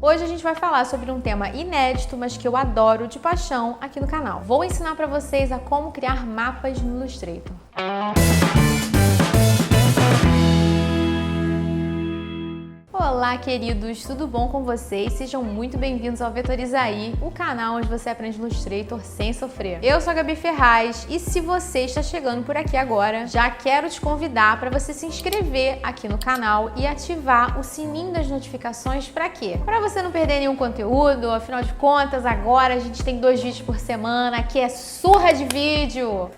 Hoje a gente vai falar sobre um tema inédito, mas que eu adoro de paixão aqui no canal. Vou ensinar para vocês a como criar mapas no Illustrator. Olá, queridos! Tudo bom com vocês? Sejam muito bem-vindos ao Vetorizaí, o canal onde você aprende Illustrator sem sofrer. Eu sou a Gabi Ferraz e se você está chegando por aqui agora, já quero te convidar para você se inscrever aqui no canal e ativar o sininho das notificações. Para quê? Para você não perder nenhum conteúdo. Afinal de contas, agora a gente tem 2 vídeos por semana, que é surra de vídeo!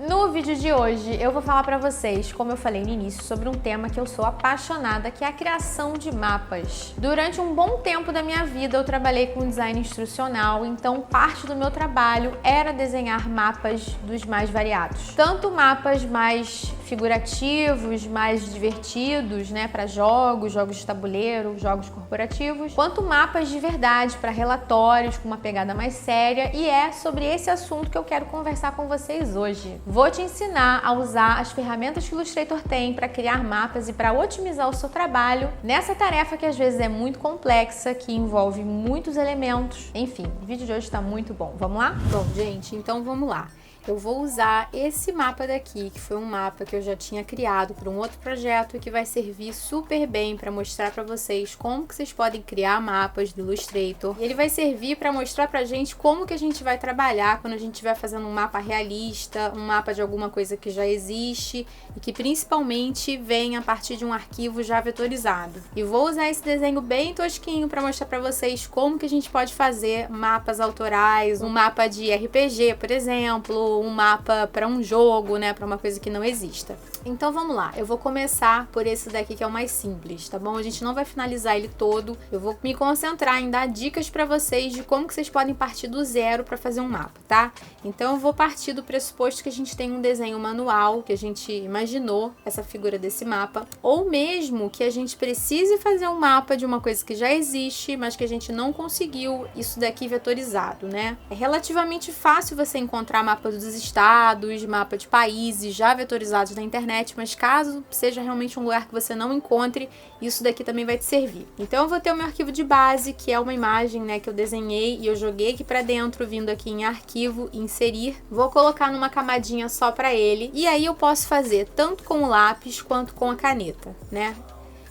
No vídeo de hoje eu vou falar para vocês, como eu falei no início, sobre um tema que eu sou apaixonada, que é a criação de mapas. Durante um bom tempo da minha vida eu trabalhei com design instrucional, então parte do meu trabalho era desenhar mapas dos mais variados. Tanto mapas mais figurativos, mais divertidos, né, para jogos de tabuleiro, jogos corporativos, quanto mapas de verdade para relatórios com uma pegada mais séria, e é sobre esse assunto que eu quero conversar com vocês hoje. Vou te ensinar a usar as ferramentas que o Illustrator tem para criar mapas e para otimizar o seu trabalho nessa tarefa que às vezes é muito complexa, que envolve muitos elementos. Enfim, o vídeo de hoje está muito bom. Vamos lá? Bom, gente, então vamos lá. Eu vou usar esse mapa daqui, que foi um mapa que eu já tinha criado para um outro projeto e que vai servir super bem para mostrar para vocês como que vocês podem criar mapas do Illustrator. E ele vai servir para mostrar pra gente como que a gente vai trabalhar quando a gente estiver fazendo um mapa realista, um mapa de alguma coisa que já existe e que principalmente vem a partir de um arquivo já vetorizado. E vou usar esse desenho bem tosquinho para mostrar para vocês como que a gente pode fazer mapas autorais, um mapa de RPG, por exemplo, um mapa para um jogo, né, para uma coisa que não exista. Então vamos lá, eu vou começar por esse daqui que é o mais simples, tá bom? A gente não vai finalizar ele todo, eu vou me concentrar em dar dicas para vocês de como que vocês podem partir do zero para fazer um mapa, tá? Então eu vou partir do pressuposto que a gente tem um desenho manual, que a gente imaginou essa figura desse mapa, ou mesmo que a gente precise fazer um mapa de uma coisa que já existe, mas que a gente não conseguiu isso daqui vetorizado, né? É relativamente fácil você encontrar mapas dos estados, mapa de países já vetorizados na internet, mas caso seja realmente um lugar que você não encontre, isso daqui também vai te servir. Então eu vou ter o meu arquivo de base, que é uma imagem, né, que eu desenhei e eu joguei aqui pra dentro, vindo aqui em arquivo, inserir. Vou colocar numa camadinha só pra ele, e aí eu posso fazer tanto com o lápis quanto com a caneta, né?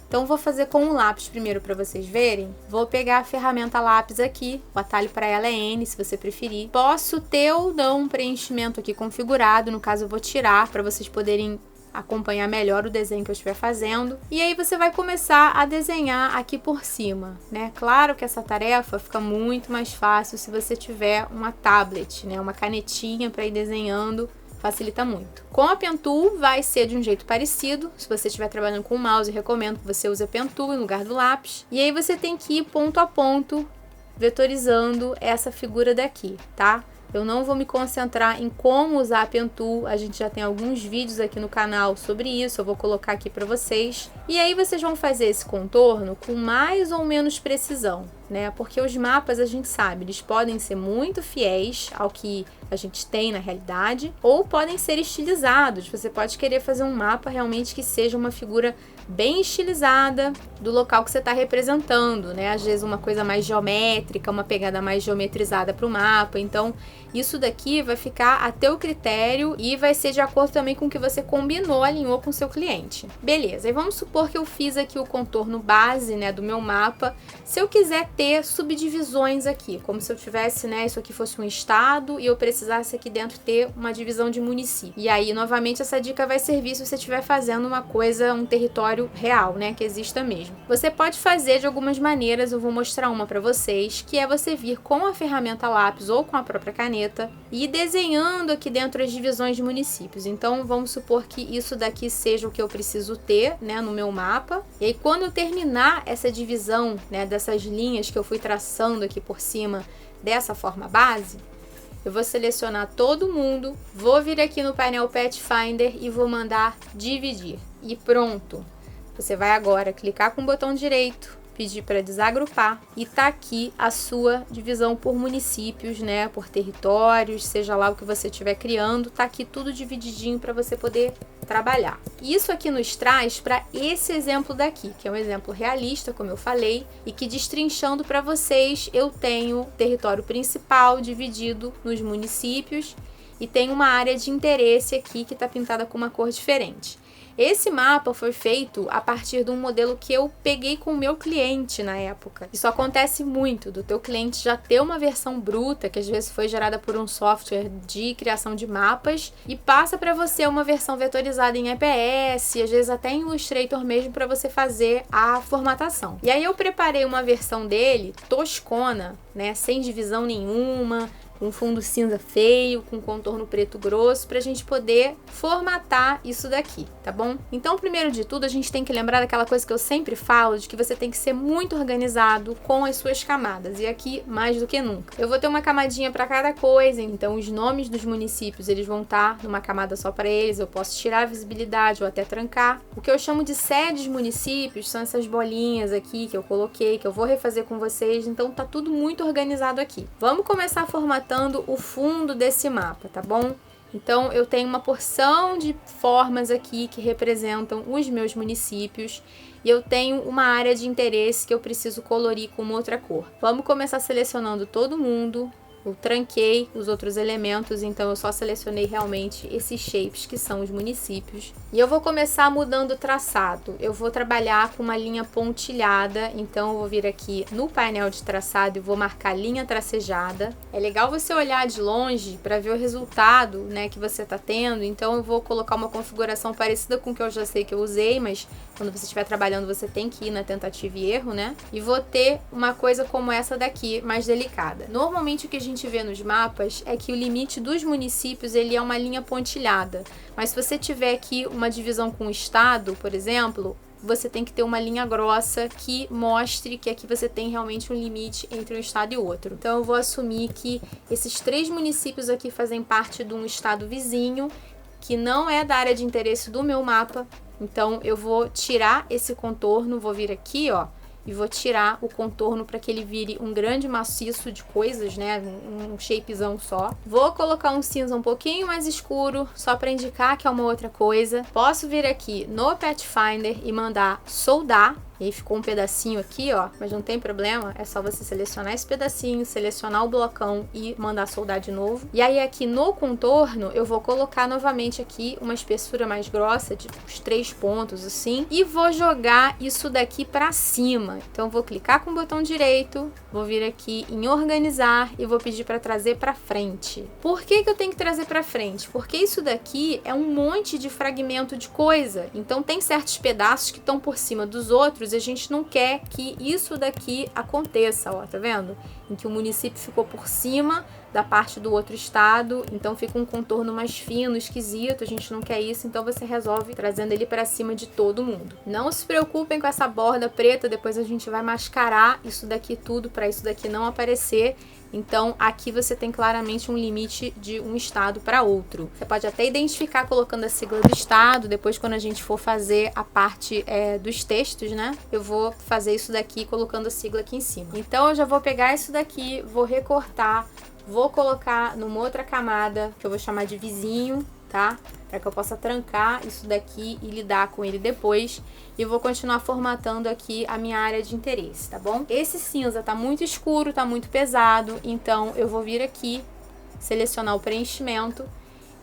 Então vou fazer com o lápis primeiro para vocês verem. Vou pegar a ferramenta lápis aqui, o atalho para ela é N, se você preferir. Posso ter ou não um preenchimento aqui configurado, no caso eu vou tirar para vocês poderem acompanhar melhor o desenho que eu estiver fazendo. E aí você vai começar a desenhar aqui por cima, né? Claro que essa tarefa fica muito mais fácil se você tiver uma tablet, né? Uma canetinha para ir desenhando. Facilita muito. Com a Pen Tool vai ser de um jeito parecido. Se você estiver trabalhando com o mouse, eu recomendo que você use a Pen Tool em lugar do lápis. E aí você tem que ir ponto a ponto, vetorizando essa figura daqui, tá? Eu não vou me concentrar em como usar a Pen Tool, a gente já tem alguns vídeos aqui no canal sobre isso, eu vou colocar aqui para vocês. E aí vocês vão fazer esse contorno com mais ou menos precisão, né? Porque os mapas, a gente sabe, eles podem ser muito fiéis ao que a gente tem na realidade, ou podem ser estilizados. Você pode querer fazer um mapa realmente que seja uma figura bem estilizada do local que você está representando, né? Às vezes uma coisa mais geométrica, uma pegada mais geometrizada para o mapa. Então, isso daqui vai ficar a teu critério e vai ser de acordo também com o que você combinou, alinhou com o seu cliente. Beleza, e vamos supor que eu fiz aqui o contorno base, né, do meu mapa. Se eu quiser ter subdivisões aqui, como se eu tivesse, né, isso aqui fosse um estado e eu precisasse aqui dentro ter uma divisão de município. E aí, novamente, essa dica vai servir se você estiver fazendo uma coisa, um território real, né, que exista mesmo. Você pode fazer de algumas maneiras, eu vou mostrar uma para vocês, que é você vir com a ferramenta lápis ou com a própria caneta e ir desenhando aqui dentro as divisões de municípios. Então, vamos supor que isso daqui seja o que eu preciso ter, né, no meu mapa. E aí, quando eu terminar essa divisão, né, dessas linhas que eu fui traçando aqui por cima dessa forma base, eu vou selecionar todo mundo, vou vir aqui no painel Pathfinder e vou mandar dividir. E pronto! Você vai agora clicar com o botão direito, pedir para desagrupar e tá aqui a sua divisão por municípios, né, por territórios, seja lá o que você estiver criando, tá aqui tudo divididinho para você poder trabalhar. Isso aqui nos traz para esse exemplo daqui, que é um exemplo realista, como eu falei, e que destrinchando para vocês, eu tenho o território principal dividido nos municípios e tem uma área de interesse aqui que está pintada com uma cor diferente. Esse mapa foi feito a partir de um modelo que eu peguei com o meu cliente na época. Isso acontece muito, do teu cliente já ter uma versão bruta, que às vezes foi gerada por um software de criação de mapas, e passa para você uma versão vetorizada em EPS, às vezes até em Illustrator mesmo, para você fazer a formatação. E aí eu preparei uma versão dele toscona, né, sem divisão nenhuma, com fundo cinza feio, com contorno preto grosso, pra gente poder formatar isso daqui, tá bom? Então, primeiro de tudo, a gente tem que lembrar daquela coisa que eu sempre falo, de que você tem que ser muito organizado com as suas camadas, e aqui mais do que nunca. Eu vou ter uma camadinha para cada coisa, então os nomes dos municípios, eles vão estar numa camada só para eles, eu posso tirar a visibilidade ou até trancar. O que eu chamo de sedes municípios são essas bolinhas aqui que eu coloquei, que eu vou refazer com vocês, então tá tudo muito organizado aqui. Vamos começar formatando o fundo desse mapa, tá bom? Então, eu tenho uma porção de formas aqui que representam os meus municípios e eu tenho uma área de interesse que eu preciso colorir com uma outra cor. Vamos começar selecionando todo mundo. Eu tranquei os outros elementos, então eu só selecionei realmente esses shapes que são os municípios. E eu vou começar mudando o traçado. Eu vou trabalhar com uma linha pontilhada, então eu vou vir aqui no painel de traçado e vou marcar linha tracejada. É legal você olhar de longe para ver o resultado, né, que você está tendo, então eu vou colocar uma configuração parecida com o que eu já sei que eu usei, mas quando você estiver trabalhando você tem que ir na tentativa e erro, né? E vou ter uma coisa como essa daqui, mais delicada. Normalmente o que a gente vê nos mapas é que o limite dos municípios ele é uma linha pontilhada, mas se você tiver aqui uma divisão com o estado, por exemplo, você tem que ter uma linha grossa que mostre que aqui você tem realmente um limite entre um estado e outro. Então eu vou assumir que esses 3 municípios aqui fazem parte de um estado vizinho que não é da área de interesse do meu mapa, então eu vou tirar esse contorno, vou vir aqui, ó, e vou tirar o contorno para que ele vire um grande maciço de coisas, né? Um shapezão só. Vou colocar um cinza um pouquinho mais escuro, só para indicar que é uma outra coisa. Posso vir aqui no Pathfinder e mandar soldar. E aí ficou um pedacinho aqui, ó, mas não tem problema, é só você selecionar esse pedacinho, selecionar o blocão e mandar soldar de novo. E aí aqui no contorno, eu vou colocar novamente aqui uma espessura mais grossa, de uns 3 pontos assim, e vou jogar isso daqui pra cima. Então vou clicar com o botão direito, vou vir aqui em organizar e vou pedir para trazer pra frente. Por que que eu tenho que trazer pra frente? Porque isso daqui é um monte de fragmento de coisa, então tem certos pedaços que estão por cima dos outros e a gente não quer que isso daqui aconteça, ó, tá vendo? Em que o município ficou por cima da parte do outro estado, então fica um contorno mais fino, esquisito, a gente não quer isso, então você resolve trazendo ele para cima de todo mundo. Não se preocupem com essa borda preta, depois a gente vai mascarar isso daqui tudo para isso daqui não aparecer. Então, aqui você tem claramente um limite de um estado para outro. Você pode até identificar colocando a sigla do estado, depois quando a gente for fazer a parte dos textos, né? Eu vou fazer isso daqui colocando a sigla aqui em cima. Então, eu já vou pegar isso daqui, vou recortar, vou colocar numa outra camada, que eu vou chamar de vizinho, tá? Para que eu possa trancar isso daqui e lidar com ele depois. E vou continuar formatando aqui a minha área de interesse, tá bom? Esse cinza tá muito escuro, tá muito pesado, então eu vou vir aqui, selecionar o preenchimento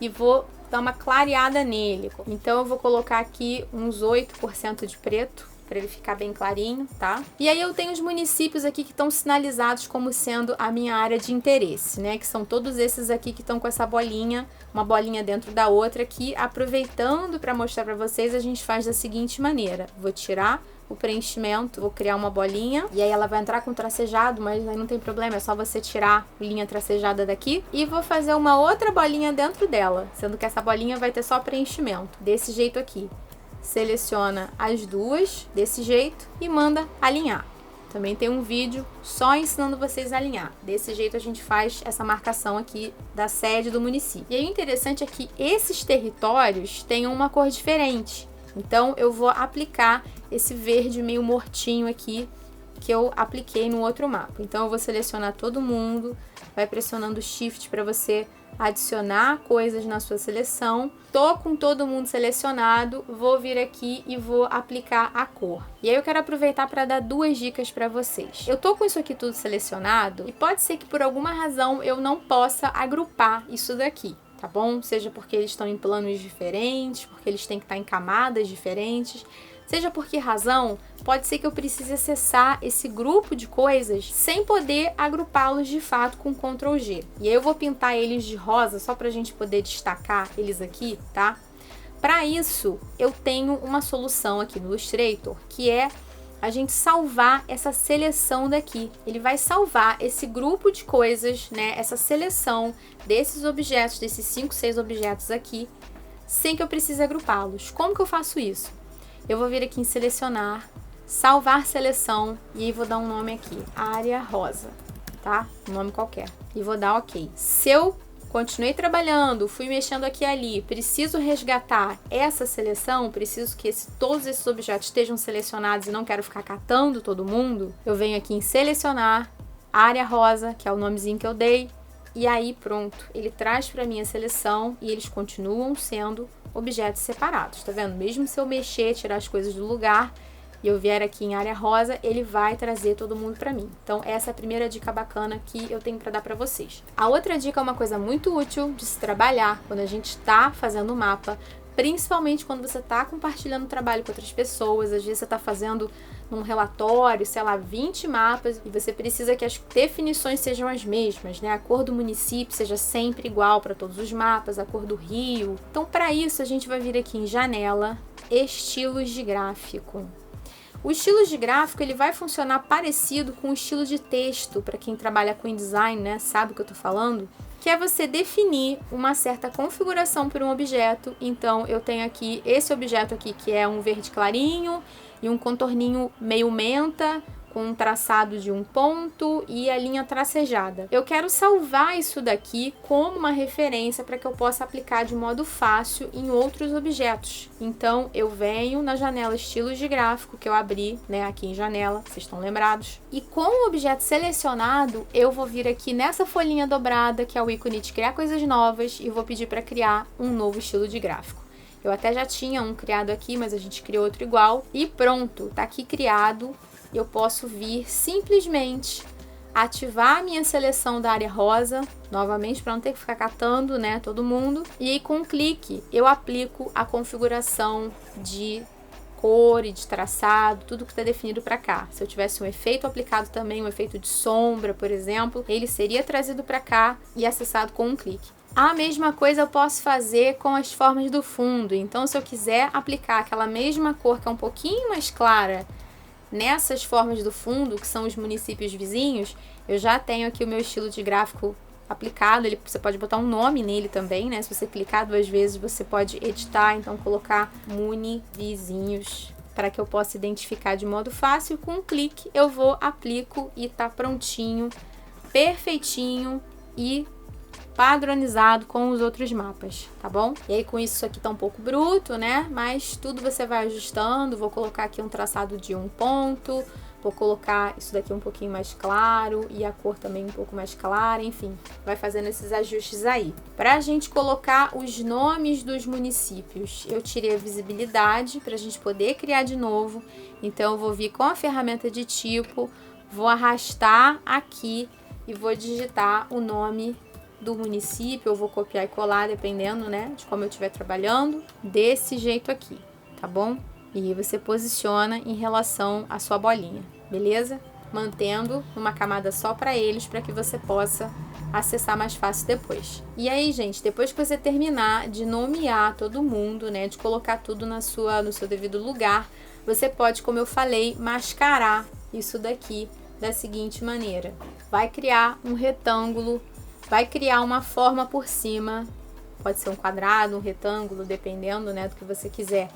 e vou dar uma clareada nele. Então eu vou colocar aqui uns 8% de preto, para ele ficar bem clarinho, tá? E aí eu tenho os municípios aqui que estão sinalizados como sendo a minha área de interesse, né? Que são todos esses aqui que estão com essa bolinha, uma bolinha dentro da outra, que aproveitando para mostrar para vocês, a gente faz da seguinte maneira. Vou tirar o preenchimento, vou criar uma bolinha e aí ela vai entrar com tracejado, mas aí não tem problema, é só você tirar a linha tracejada daqui e vou fazer uma outra bolinha dentro dela, sendo que essa bolinha vai ter só preenchimento, desse jeito aqui. Seleciona as duas desse jeito e manda alinhar. Também tem um vídeo só ensinando vocês a alinhar. Desse jeito a gente faz essa marcação aqui da sede do município. E aí o interessante é que esses territórios tenham uma cor diferente. Então eu vou aplicar esse verde meio mortinho aqui que eu apliquei no outro mapa. Então eu vou selecionar todo mundo, vai pressionando Shift para você adicionar coisas na sua seleção. Tô com todo mundo selecionado, vou vir aqui e vou aplicar a cor. E aí eu quero aproveitar para dar 2 dicas para vocês. Eu tô com isso aqui tudo selecionado e pode ser que por alguma razão eu não possa agrupar isso daqui, tá bom? Seja porque eles estão em planos diferentes, porque eles têm que estar em camadas diferentes. Seja por que razão, pode ser que eu precise acessar esse grupo de coisas sem poder agrupá-los de fato com Ctrl G. E aí eu vou pintar eles de rosa só para a gente poder destacar eles aqui, tá? Para isso, eu tenho uma solução aqui no Illustrator, que é a gente salvar essa seleção daqui. Ele vai salvar esse grupo de coisas, né? Essa seleção desses objetos, desses 5, 6 objetos aqui, sem que eu precise agrupá-los. Como que eu faço isso? Eu vou vir aqui em selecionar, salvar seleção e aí vou dar um nome aqui, área rosa, tá? Um nome qualquer. E vou dar OK. Se eu continuei trabalhando, fui mexendo aqui e ali, preciso resgatar essa seleção, preciso que todos esses objetos estejam selecionados e não quero ficar catando todo mundo, eu venho aqui em selecionar, área rosa, que é o nomezinho que eu dei, e aí pronto, ele traz para mim a seleção e eles continuam sendo objetos separados, tá vendo? Mesmo se eu mexer, tirar as coisas do lugar e eu vier aqui em área rosa, ele vai trazer todo mundo para mim. Então essa é a primeira dica bacana que eu tenho para dar para vocês. A outra dica é uma coisa muito útil de se trabalhar quando a gente está fazendo o mapa, principalmente quando você está compartilhando trabalho com outras pessoas. Às vezes você está fazendo num relatório, sei lá, 20 mapas e você precisa que as definições sejam as mesmas, né? A cor do município seja sempre igual para todos os mapas, a cor do rio. Então, para isso, a gente vai vir aqui em janela, estilos de gráfico. O estilo de gráfico ele vai funcionar parecido com o estilo de texto, para quem trabalha com InDesign, né? Sabe o que eu tô falando? Que é você definir uma certa configuração por um objeto. Então, eu tenho aqui esse objeto aqui, que é um verde clarinho e um contorninho meio menta, com um traçado de um ponto e a linha tracejada. Eu quero salvar isso daqui como uma referência para que eu possa aplicar de modo fácil em outros objetos. Então, eu venho na janela estilos de gráfico, que eu abri, né, aqui em janela, vocês estão lembrados. E com o objeto selecionado, eu vou vir aqui nessa folhinha dobrada, que é o ícone de criar coisas novas, e vou pedir para criar um novo estilo de gráfico. Eu até já tinha um criado aqui, mas a gente criou outro igual. E pronto, tá aqui criado. Eu posso vir simplesmente ativar a minha seleção da área rosa, novamente para não ter que ficar catando, né, todo mundo. E aí com um clique eu aplico a configuração de cor e de traçado, tudo que está definido para cá. Se eu tivesse um efeito aplicado também, um efeito de sombra, por exemplo, ele seria trazido para cá e acessado com um clique. A mesma coisa eu posso fazer com as formas do fundo. Então, se eu quiser aplicar aquela mesma cor que é um pouquinho mais clara nessas formas do fundo, que são os municípios vizinhos, eu já tenho aqui o meu estilo de gráfico aplicado. Você pode botar um nome nele também, né? Se você clicar 2 vezes, você pode editar, então colocar Muni Vizinhos, para que eu possa identificar de modo fácil. Com um clique eu vou, aplico e tá prontinho, perfeitinho e padronizado com os outros mapas, tá bom? E aí com isso aqui tá um pouco bruto, né? Mas tudo você vai ajustando. Vou colocar aqui um traçado de um ponto, vou colocar isso daqui um pouquinho mais claro e a cor também um pouco mais clara, enfim, vai fazendo esses ajustes aí. Pra gente colocar os nomes dos municípios, eu tirei a visibilidade pra gente poder criar de novo. Então eu vou vir com a ferramenta de tipo, vou arrastar aqui e vou digitar o nome do município. Eu vou copiar e colar, dependendo, né, de como eu estiver trabalhando, desse jeito aqui, tá bom? E você posiciona em relação à sua bolinha, beleza? Mantendo uma camada só para eles, para que você possa acessar mais fácil depois. E aí, gente, depois que você terminar de nomear todo mundo, né, de colocar tudo no seu devido lugar, você pode, como eu falei, mascarar isso daqui da seguinte maneira. Vai criar um retângulo, vai criar uma forma por cima, pode ser um quadrado, um retângulo, dependendo, né, do que você quiser,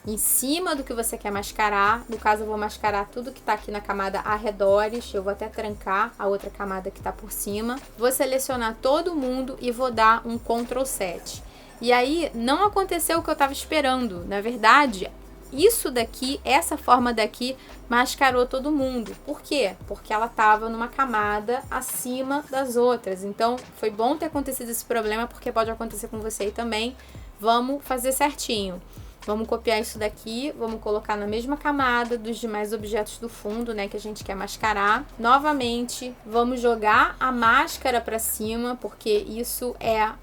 em cima do que você quer mascarar. No caso, eu vou mascarar tudo que tá aqui na camada arredores. Eu vou até trancar a outra camada que tá por cima. Vou selecionar todo mundo e vou dar um Ctrl 7. E aí, não aconteceu o que eu tava esperando. Na verdade, isso daqui, essa forma daqui, mascarou todo mundo. Por quê? Porque ela estava numa camada acima das outras. Então, foi bom ter acontecido esse problema, porque pode acontecer com você aí também. Vamos fazer certinho. Vamos copiar isso daqui, vamos colocar na mesma camada dos demais objetos do fundo, né, que a gente quer mascarar. Novamente, vamos jogar a máscara para cima, porque isso é a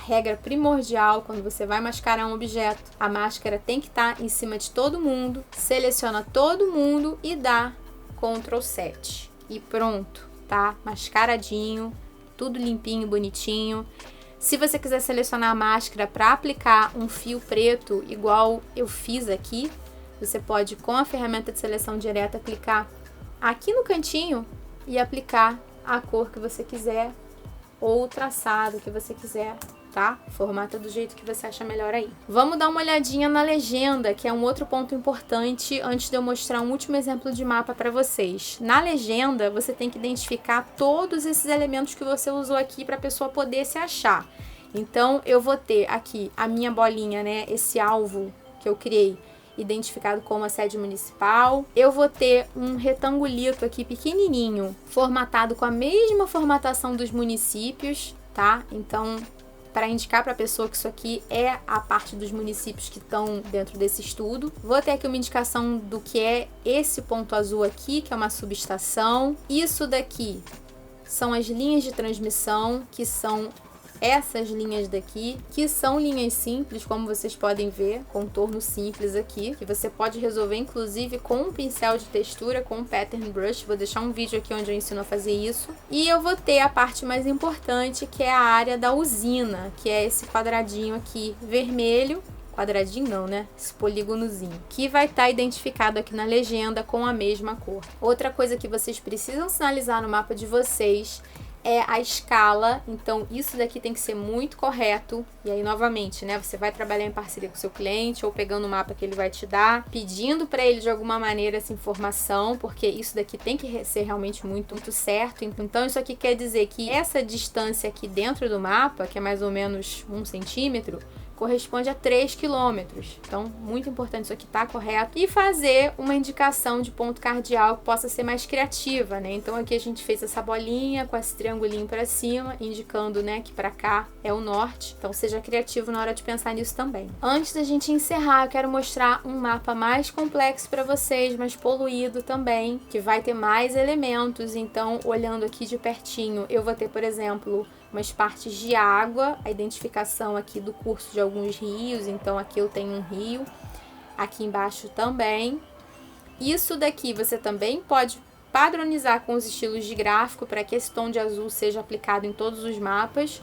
regra primordial quando você vai mascarar um objeto. A máscara tem que estar em cima de todo mundo. Seleciona todo mundo e dá Ctrl 7. E pronto, tá? Mascaradinho, tudo limpinho, bonitinho. Se você quiser selecionar a máscara para aplicar um fio preto, igual eu fiz aqui, você pode, com a ferramenta de seleção direta, clicar aqui no cantinho e aplicar a cor que você quiser ou o traçado que você quiser, tá? Formata do jeito que você acha melhor aí. Vamos dar uma olhadinha na legenda, que é um outro ponto importante antes de eu mostrar um último exemplo de mapa para vocês. Na legenda, você tem que identificar todos esses elementos que você usou aqui para a pessoa poder se achar. Então, eu vou ter aqui a minha bolinha, né? Esse alvo que eu criei, identificado como a sede municipal. Eu vou ter um retangulito aqui pequenininho, formatado com a mesma formatação dos municípios, tá? Então, para indicar para a pessoa que isso aqui é a parte dos municípios que estão dentro desse estudo. Vou ter aqui uma indicação do que é esse ponto azul aqui, que é uma subestação. Isso daqui são as linhas de transmissão, que são essas linhas daqui, que são linhas simples, como vocês podem ver, contorno simples aqui, que você pode resolver inclusive com um pincel de textura, com um pattern brush. Vou deixar um vídeo aqui onde eu ensino a fazer isso. E eu vou ter a parte mais importante, que é a área da usina, que é esse quadradinho aqui vermelho. Quadradinho não, né? Esse polígonozinho, que vai estar identificado aqui na legenda com a mesma cor. Outra coisa que vocês precisam sinalizar no mapa de vocês é a escala. Então isso daqui tem que ser muito correto. E aí novamente, né, você vai trabalhar em parceria com o seu cliente ou pegando o mapa que ele vai te dar, pedindo para ele de alguma maneira essa informação, porque isso daqui tem que ser realmente muito certo. Então isso aqui quer dizer que essa distância aqui dentro do mapa, que é mais ou menos 1 centímetro, corresponde a 3 quilômetros. Então, muito importante isso aqui tá correto. E fazer uma indicação de ponto cardeal que possa ser mais criativa, né? Então, aqui a gente fez essa bolinha com esse triangulinho para cima, indicando, né, que para cá é o norte. Então, seja criativo na hora de pensar nisso também. Antes da gente encerrar, eu quero mostrar um mapa mais complexo para vocês, mais poluído também, que vai ter mais elementos. Então, olhando aqui de pertinho, eu vou ter, por exemplo, umas partes de água, a identificação aqui do curso de alguns rios. Então aqui eu tenho um rio, aqui embaixo também. Isso daqui você também pode padronizar com os estilos de gráfico para que esse tom de azul seja aplicado em todos os mapas.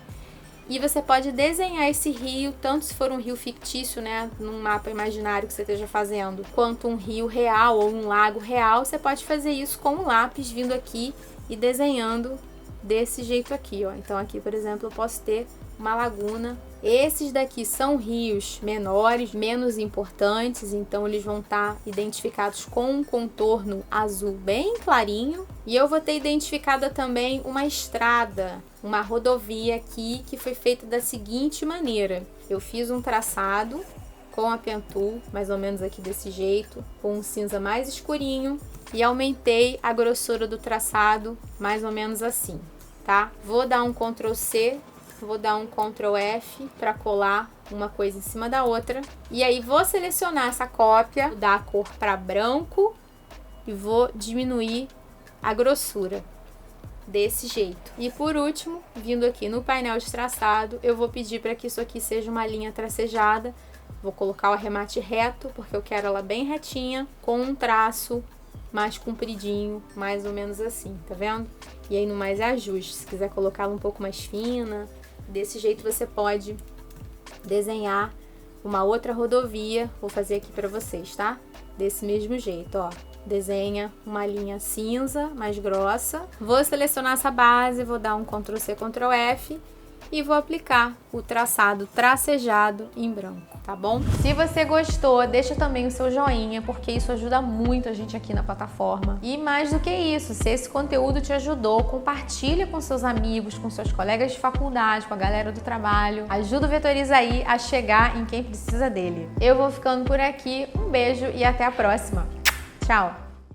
E você pode desenhar esse rio, tanto se for um rio fictício, né, num mapa imaginário que você esteja fazendo, quanto um rio real ou um lago real. Você pode fazer isso com um lápis, vindo aqui e desenhando desse jeito aqui, ó. Então aqui, por exemplo, eu posso ter uma laguna. Esses daqui são rios menores, menos importantes, então eles vão estar identificados com um contorno azul bem clarinho. E eu vou ter identificada também uma estrada, uma rodovia aqui, que foi feita da seguinte maneira. Eu fiz um traçado com a Pen Tool, mais ou menos aqui desse jeito, com um cinza mais escurinho, e aumentei a grossura do traçado mais ou menos assim, tá? Vou dar um Ctrl C, vou dar um Ctrl F para colar uma coisa em cima da outra. E aí vou selecionar essa cópia, dar a cor para branco e vou diminuir a grossura desse jeito. E por último, vindo aqui no painel de traçado, eu vou pedir para que isso aqui seja uma linha tracejada. Vou colocar o arremate reto, porque eu quero ela bem retinha, com um traço mais compridinho, mais ou menos assim, tá vendo? E aí no mais é ajuste, se quiser colocá-la um pouco mais fina, desse jeito você pode desenhar uma outra rodovia. Vou fazer aqui pra vocês, tá? Desse mesmo jeito, ó. Desenha uma linha cinza, mais grossa. Vou selecionar essa base, vou dar um Ctrl C, Ctrl F e vou aplicar o traçado tracejado em branco, tá bom? Se você gostou, deixa também o seu joinha, porque isso ajuda muito a gente aqui na plataforma. E mais do que isso, se esse conteúdo te ajudou, compartilha com seus amigos, com seus colegas de faculdade, com a galera do trabalho. Ajuda o Vetorizaí a chegar em quem precisa dele. Eu vou ficando por aqui, um beijo e até a próxima. Tchau!